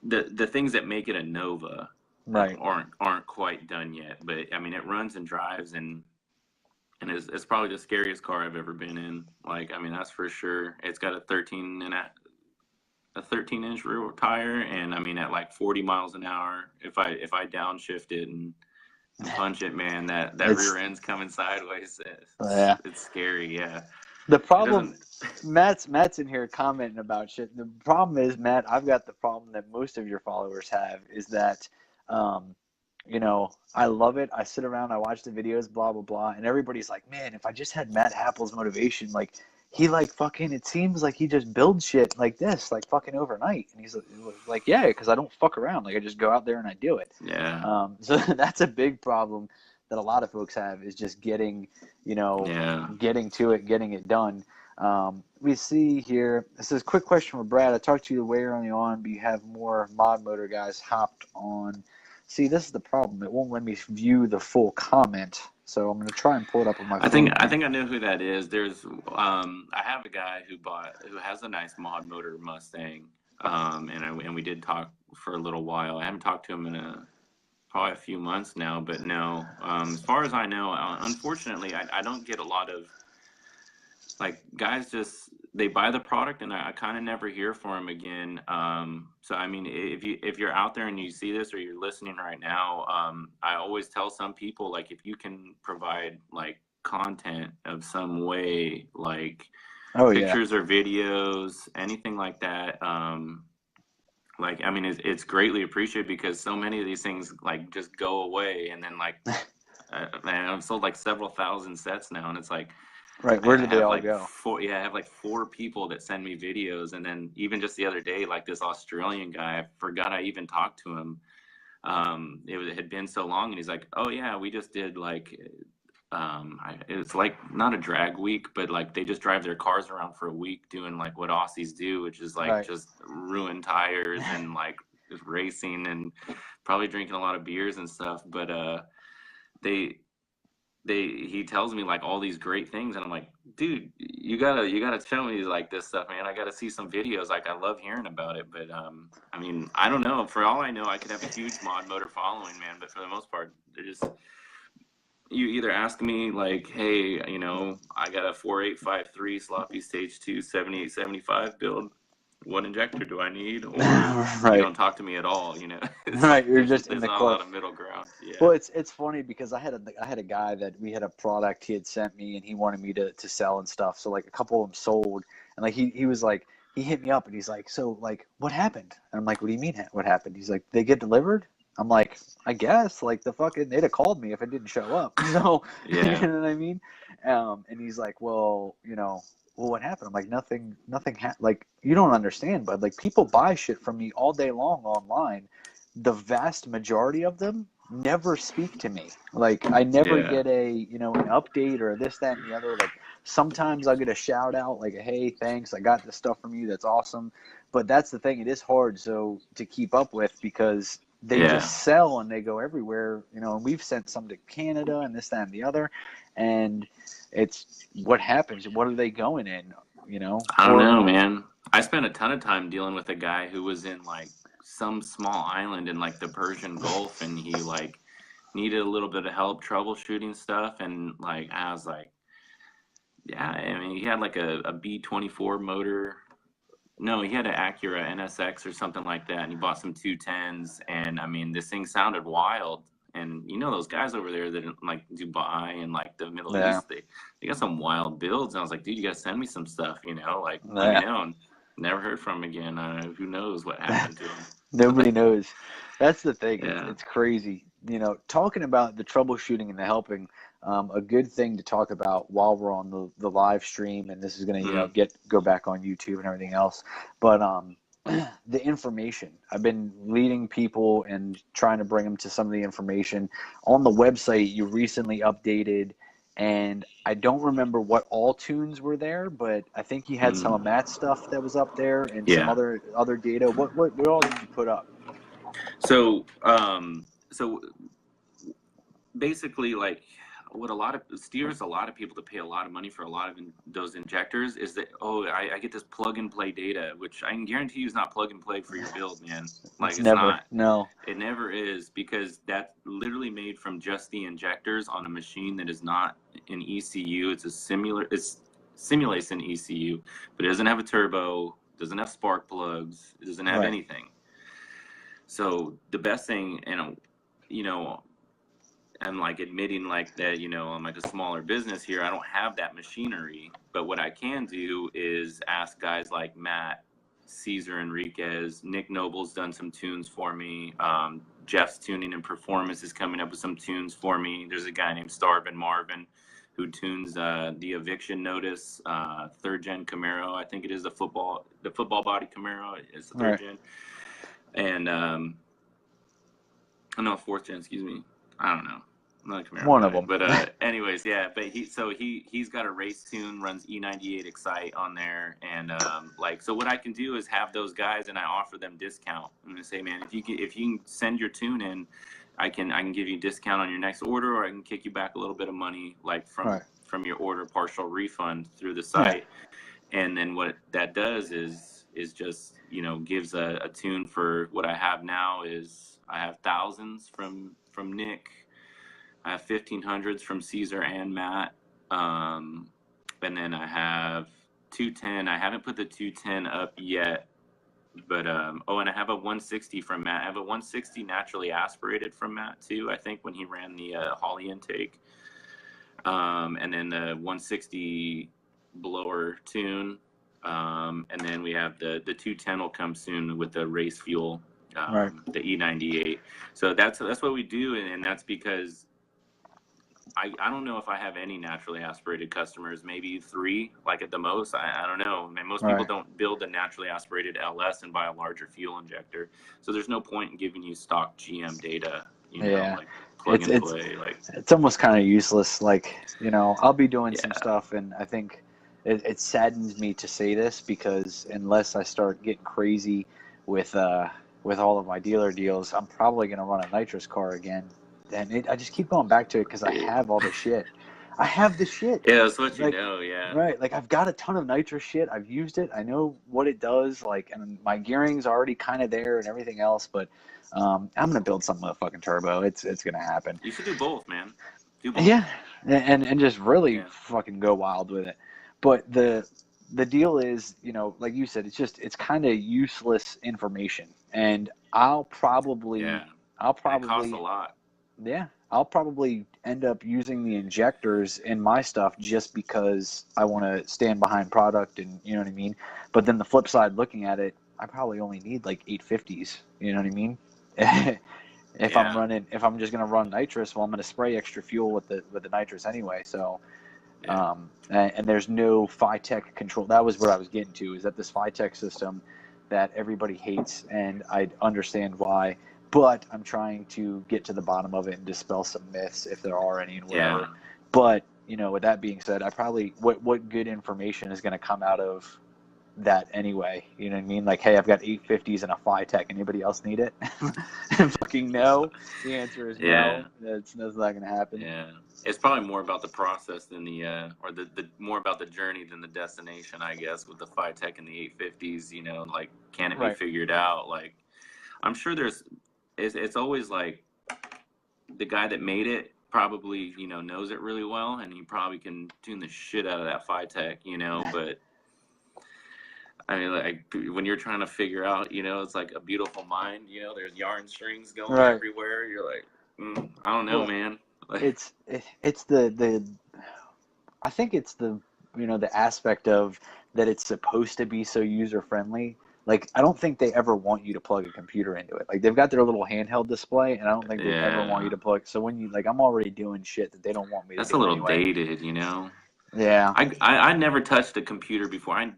the things that make it a Nova, Right. aren't quite done yet. But I mean, it runs and drives, and it's probably the scariest car I've ever been in. Like, I mean, that's for sure. It's got a 13-inch rear tire, and I mean, at like 40 miles an hour, if I downshift it and punch it, man, that rear end's coming sideways. It's scary. Yeah. The problem, Matt's in here commenting about shit. The problem is, Matt, I've got the problem that most of your followers have, is that, you know, I love it. I sit around, I watch the videos, blah, blah, blah. And everybody's like, man, if I just had Matt Happel's motivation, like, he like fucking, it seems like he just builds shit like this, like fucking overnight. And he's like, yeah, because I don't fuck around. Like, I just go out there and I do it. Yeah. So that's a big problem that a lot of folks have, is just getting, you know, getting to it, getting it done. We see here, it says, quick question for Brad. I talked to you way early on, but you have more mod motor guys hopped on. See, this is the problem. It won't let me view the full comment. So I'm going to try and pull it up on my phone. I think I know who that is. There's I have a guy who has a nice mod motor Mustang. And we did talk for a little while. I haven't talked to him in probably a few months now, but no, as far as I know, unfortunately, I don't get a lot of, like, guys they buy the product and I kind of never hear from them again. So I mean, if you're out there and you see this or you're listening right now, I always tell some people, like, if you can provide like content of some way, like pictures or videos, anything like that, like, I mean, it's greatly appreciated, because so many of these things like just go away, and then like, man, I've sold like several thousand sets now, and it's like, right, where did they all go? I have like 4 people that send me videos, and then even just the other day, like this Australian guy, I forgot I even talked to him. It had been so long, and he's like, oh yeah, we just did like, it's like not a drag week, but like they just drive their cars around for a week doing like what Aussies do, which is like just ruin tires and like just racing and probably drinking a lot of beers and stuff. But he tells me like all these great things, and I'm like, dude, you gotta show me like this stuff, man. I gotta see some videos. Like, I love hearing about it. But I mean, I don't know. For all I know, I could have a huge mod motor following, man. But for the most part, they're just, you either ask me like, hey, you know, I got a 4853 sloppy stage 2 7875 build. What injector do I need? Or you don't talk to me at all, you know. You're just in the not a lot of middle ground. Yeah. Well, it's funny because I had a guy that we had a product he had sent me, and he wanted me to sell and stuff. So like a couple of them sold, and like he was like, he hit me up and he's like, so like, what happened? And I'm like, what do you mean what happened? He's like, they get delivered? I'm like, I guess, like, they'd have called me if it didn't show up. So, you know what I mean? And he's like, well, you know, well, what happened? I'm like, nothing like, you don't understand, but like, people buy shit from me all day long online. The vast majority of them never speak to me. Like, I never get an update or this, that, and the other. Like, sometimes I'll get a shout out, like, hey, thanks, I got this stuff from you, that's awesome. But that's the thing, it is hard to keep up with, because they just sell and they go everywhere, you know, and we've sent some to Canada and this, that, and the other. And it's what happens. What are they going in, you know? I don't know, man. I spent a ton of time dealing with a guy who was in like some small island in like the Persian Gulf, and he like needed a little bit of help troubleshooting stuff. And like, I was like, yeah, I mean, he had like a B24 motor. No, he had an Acura NSX or something like that, and he bought some 210s. And I mean, this thing sounded wild. And you know, those guys over there that like Dubai and like the Middle East, they got some wild builds. And I was like, dude, you gotta send me some stuff, you know, like, let me know. And never heard from him again. Who knows what happened to him? Nobody knows. That's the thing. It's crazy. You know, talking about the troubleshooting and the helping, a good thing to talk about while we're on the live stream, and this is going to, you know, go back on YouTube and everything else. But the information. I've been leading people and trying to bring them to some of the information on the website. You recently updated, and I don't remember what all tunes were there, but I think you had some of Matt's stuff that was up there and some other data. What all did you put up? So so basically, like, what a lot of steers a lot of people to pay a lot of money for a lot of those injectors is that, I get this plug and play data, which I can guarantee you is not plug and play for your build, man. Like, it's never, not. No, it never is, because that's literally made from just the injectors on a machine that is not an ECU. It simulates an ECU, but it doesn't have a turbo, doesn't have spark plugs, it doesn't have anything. So the best thing, I'm like admitting like that, I'm like a smaller business here. I don't have that machinery, but what I can do is ask guys like Matt, Cesar Enriquez, Nick Noble's done some tunes for me. Jeff's Tuning and Performance is coming up with some tunes for me. There's a guy named Starvin Marvin who tunes the Eviction Notice, third gen Camaro. I think it is the football body Camaro. It's the third gen. And fourth gen, excuse me. I don't know. One of them. But anyways, yeah. But he's got a race tune, runs E98 Excite on there, and so what I can do is have those guys, and I offer them discount. I'm gonna say, man, if you can send your tune in, I can give you a discount on your next order, or I can kick you back a little bit of money, like from your order, partial refund through the site. And then what that does is just gives a tune for what I have now. Is I have thousands from Nick. I have 1500s from Cesar and Matt, and then I have 210. I haven't put the 210 up yet, but and I have a 160 from Matt. I have a 160 naturally aspirated from Matt too, I think, when he ran the Holly intake, and then the 160 blower tune, and then we have the 210 will come soon with the race fuel, the E98. So that's what we do, and that's because I don't know if I have any naturally aspirated customers, maybe 3, like at the most. I don't know. And most people don't build a naturally aspirated LS and buy a larger fuel injector. So there's no point in giving you stock GM data, like plug and play. It's almost kind of useless. Like, I'll be doing some stuff, and I think it saddens me to say this, because unless I start getting crazy with all of my dealer deals, I'm probably going to run a nitrous car again. And I just keep going back to it because I have all the shit. I have the shit. Yeah, that's what you know, yeah. Right, like I've got a ton of nitrous shit. I've used it. I know what it does, and my gearing's already kind of there and everything else, but I'm going to build something with a fucking turbo. It's going to happen. You should do both, man. Do both. Yeah, and just really fucking go wild with it. But the deal is, like you said, it's kind of useless information. And I'll probably... It costs a lot. Yeah, I'll probably end up using the injectors in my stuff just because I want to stand behind product, and you know what I mean? But then the flip side, looking at it, I probably only need like 850s, you know what I mean? If I'm just going to run nitrous, well, I'm going to spray extra fuel with the nitrous anyway. So, and there's no Phytech control. That was what I was getting to, is that this Phytech system that everybody hates, and I understand why. But I'm trying to get to the bottom of it and dispel some myths, if there are any, and whatever. Yeah. But, with that being said, I probably, what good information is going to come out of that anyway? You know what I mean? Like, hey, I've got 850s and a Phytech. Anybody else need it? Fucking no. The answer is no. That's not going to happen. Yeah. It's probably more about the process than the more about the journey than the destination, I guess, with the Phytech and the 850s, like, can it be figured out? Like, I'm sure it's always like the guy that made it probably, knows it really well, and he probably can tune the shit out of that Phytech, but I mean, like, when you're trying to figure out, it's like a beautiful mind, there's yarn strings going everywhere. You're like, I don't know, man. Like, it's the I think it's the aspect of that it's supposed to be so user friendly. Like, I don't think they ever want you to plug a computer into it. Like, they've got their little handheld display, and I don't think they ever want you to plug. So when I'm already doing shit that they don't want me to do. That's a little anyway. dated, Yeah. I never touched a computer before. I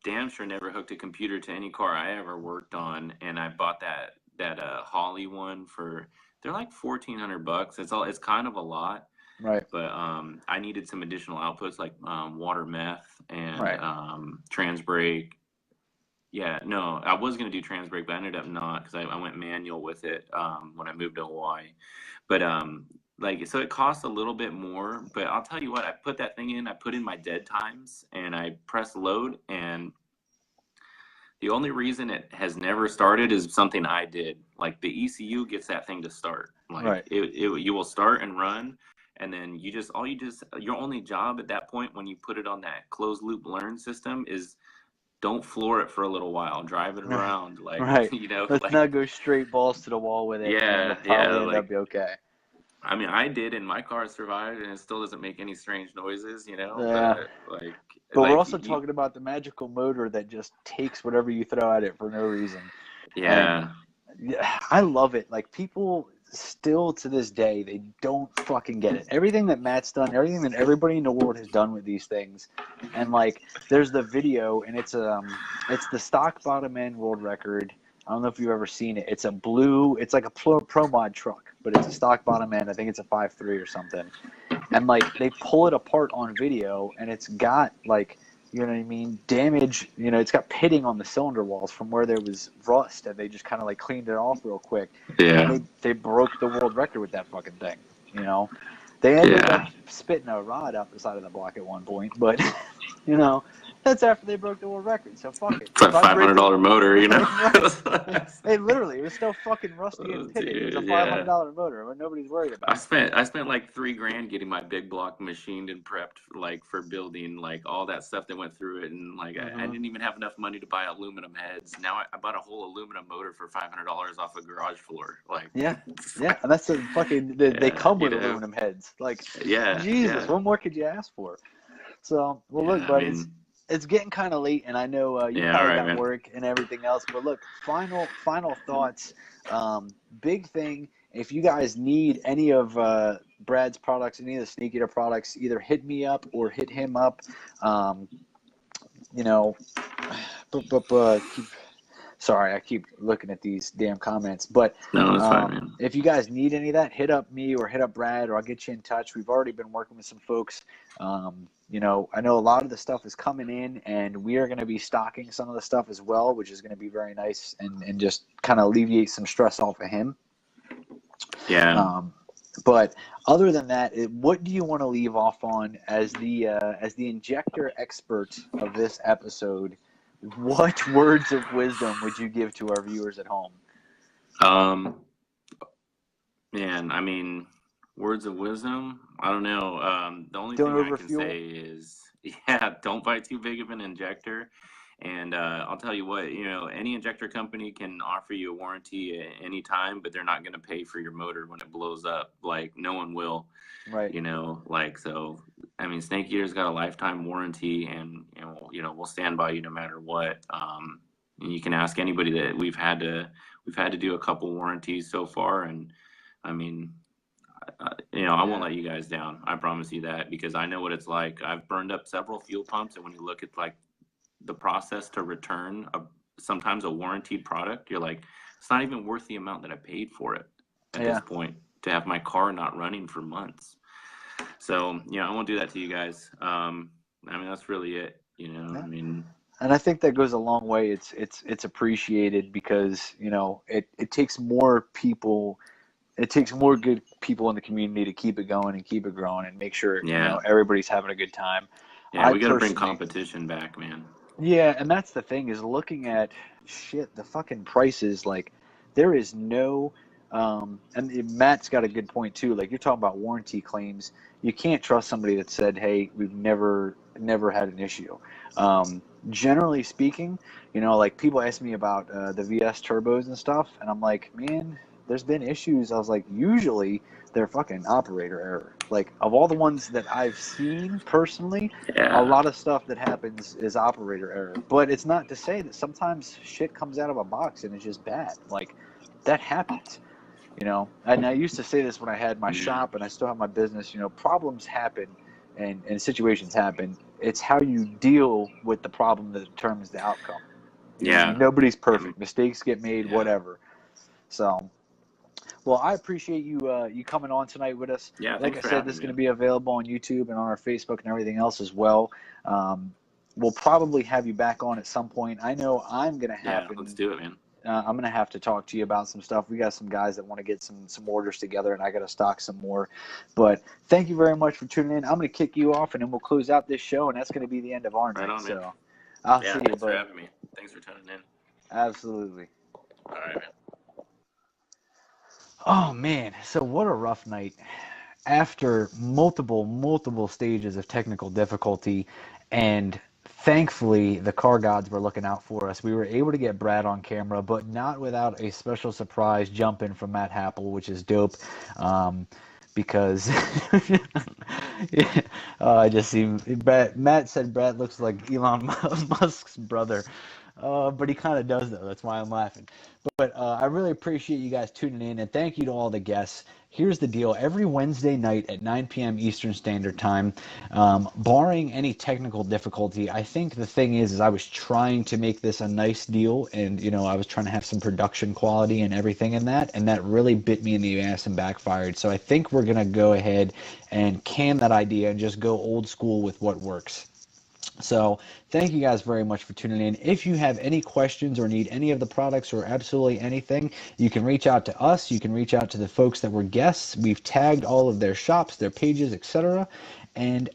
damn sure never hooked a computer to any car I ever worked on, and I bought that Holly one for, they're like $1,400. It's kind of a lot, Right. but I needed some additional outputs like water meth and Right. trans brake. Yeah, no, I was gonna do trans brake, but I ended up not because I went manual with it when I moved to Hawaii. But like, so it costs a little bit more, but I'll tell you what, I put that thing in, I put in my dead times, and I press load, and the only reason it has never started is something I did. Like, the ECU gets that thing to start. Like, Right. you will start and run, and then your only job at that point when you put it on that closed loop learn system is don't floor it for a little while, drive it around, like, Right. you know, Let's like, not go straight balls to the wall with it, and it'll probably end up okay. I mean, I did, and my car survived, and it still doesn't make any strange noises, you know. Yeah. But we're also talking about the magical motor that just takes whatever you throw at it for no reason. Yeah. And yeah, I love it. Like, people still to this day, they don't fucking get it. Everything that Matt's done, everything that everybody in the world has done with these things, and like, there's the video, and it's the stock bottom end world record. I don't know if you've ever seen it. It's a blue, it's like a pro mod truck, but it's a stock bottom end. I think it's a 5.3 or something. And like, they pull it apart on video, and it's got like, you know what I mean, damage, you know, it's got pitting on the cylinder walls from where there was rust, and they just kind of like cleaned it off real quick. Yeah. And they broke the world record with that fucking thing, you know. They ended up spitting a rod out the side of the block at one point, but you know, that's after they broke the world record, so fuck it. It's a $500 motor, you know. Right. Hey, literally, it was still fucking rusty and pitted. It was a $500 motor, but nobody's worried about it. I spent like $3,000 getting my big block machined and prepped, like, for building, like, all that stuff that went through it, and like, I didn't even have enough money to buy aluminum heads. Now I bought a whole aluminum motor for $500 off a garage floor. Like, yeah, and that's the fucking. They come with aluminum heads. Like, Jesus, what more could you ask for? So, well, look, but it's getting kind of late, and I know you probably got work and everything else. But look, final thoughts. Big thing. If you guys need any of Brad's products, any of the Sneak Eater products, either hit me up or hit him up. You know, sorry, I keep looking at these damn comments. But no, that's fine, man. If you guys need any of that, hit up me or hit up Brad, or I'll get you in touch. We've already been working with some folks. You know, I know a lot of the stuff is coming in, and we are going to be stocking some of the stuff as well, which is going to be very nice and just kind of alleviate some stress off of him. Yeah. But other than that, what do you want to leave off on as the injector expert of this episode? What words of wisdom would you give to our viewers at home? Man, I mean, words of wisdom, I don't know. The only Don't thing I can say is, don't buy too big of an injector. And I'll tell you what, you know, any injector company can offer you a warranty at any time, but they're not going to pay for your motor when it blows up. Like, no one will. Right. You know, like, so, I mean, Snake Eater's got a lifetime warranty, and, you know, we'll stand by you no matter what. And you can ask anybody that we've had to do a couple warranties so far. And I mean, you know, I won't let you guys down. I promise you that, because I know what it's like. I've burned up several fuel pumps, and when you look at like the process to return sometimes a warranted product, you're like, it's not even worth the amount that I paid for it at this point to have my car not running for months. So, you know, I won't do that to you guys. I mean, that's really it, you know. I mean, and I think that goes a long way. It's appreciated, because, you know, it takes more people. It takes more good people in the community to keep it going and keep it growing and make sure, you know, everybody's having a good time. Yeah, we got to bring competition back, man. Yeah, and that's the thing, is looking at the fucking prices. Like, there is no, and Matt's got a good point too. Like, you're talking about warranty claims. You can't trust somebody that said, "Hey, we've never had an issue." Generally speaking, you know, like, people ask me about the VS turbos and stuff, and I'm like, man, there's been issues. I was like, usually they're fucking operator error. Like, of all the ones that I've seen personally, a lot of stuff that happens is operator error. But it's not to say that sometimes shit comes out of a box and it's just bad. Like, that happens, you know. And I used to say this when I had my shop, and I still have my business. You know, problems happen and situations happen. It's how you deal with the problem that determines the outcome. You know what I mean? Yeah. Nobody's perfect. Mistakes get made, whatever. So, well, I appreciate you you coming on tonight with us. Yeah, Like thanks I for said, having this is me. going to be available on YouTube and on our Facebook and everything else as well. We'll probably have you back on at some point. I know I'm going to Yeah, let's do it, man. I'm going to have to talk to you about some stuff. We got some guys that want to get some orders together, and I got to stock some more. But thank you very much for tuning in. I'm going to kick you off, and then we'll close out this show, and that's going to be the end of our Right night. on, man. So I'll see you, Thanks for bud. having me. Thanks for tuning in. Absolutely. All right, man. Oh, man. So what a rough night. After multiple stages of technical difficulty, and thankfully the car gods were looking out for us. We were able to get Brad on camera, but not without a special surprise jump in from Matt Happel, which is dope. Because I just see Matt said Brad looks like Elon Musk's brother. But he kind of does, though. That's why I'm laughing. But I really appreciate you guys tuning in, and thank you to all the guests. Here's the deal. Every Wednesday night at 9 p.m. Eastern Standard Time, barring any technical difficulty, I think the thing is I was trying to make this a nice deal, and, you know, I was trying to have some production quality and everything in that, and that really bit me in the ass and backfired. So I think we're going to go ahead and can that idea and just go old school with what works. So thank you guys very much for tuning in. If you have any questions or need any of the products or absolutely anything, you can reach out to us. You can reach out to the folks that were guests. We've tagged all of their shops, their pages, etc. And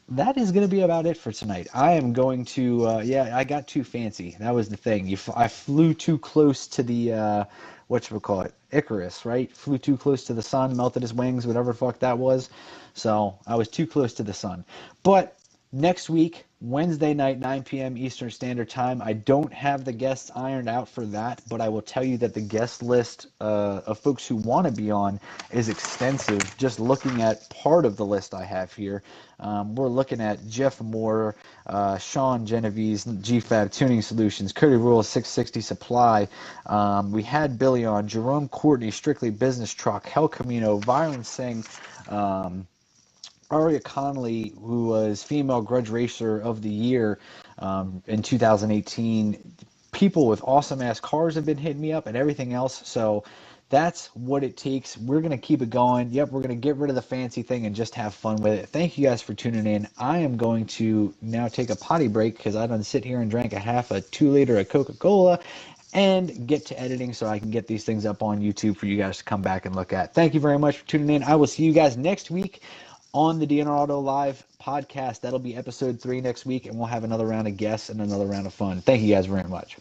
that is going to be about it for tonight. I am going to, I got too fancy. That was the thing. I flew too close to the, whatchamacallit, Icarus, right? Flew too close to the sun, melted his wings, whatever the fuck that was. So I was too close to the sun. But next week, Wednesday night, 9 p.m. Eastern Standard Time. I don't have the guests ironed out for that, but I will tell you that the guest list of folks who want to be on is extensive. Just looking at part of the list I have here, we're looking at Jeff Moore, Sean Genovese, GFAB Tuning Solutions, Cody Rule 660 Supply. We had Billy on, Jerome Courtney, Strictly Business Truck, Hel Camino, Byron Singh, Aria Connolly, who was Female Grudge Racer of the Year in 2018. People with awesome-ass cars have been hitting me up and everything else, so that's what it takes. We're going to keep it going. Yep, we're going to get rid of the fancy thing and just have fun with it. Thank you guys for tuning in. I am going to now take a potty break because I done sit here and drank a half a 2-liter of Coca-Cola and get to editing so I can get these things up on YouTube for you guys to come back and look at. Thank you very much for tuning in. I will see you guys next week on the DNR Auto Live podcast. That'll be episode 3 next week, and we'll have another round of guests and another round of fun. Thank you guys very much.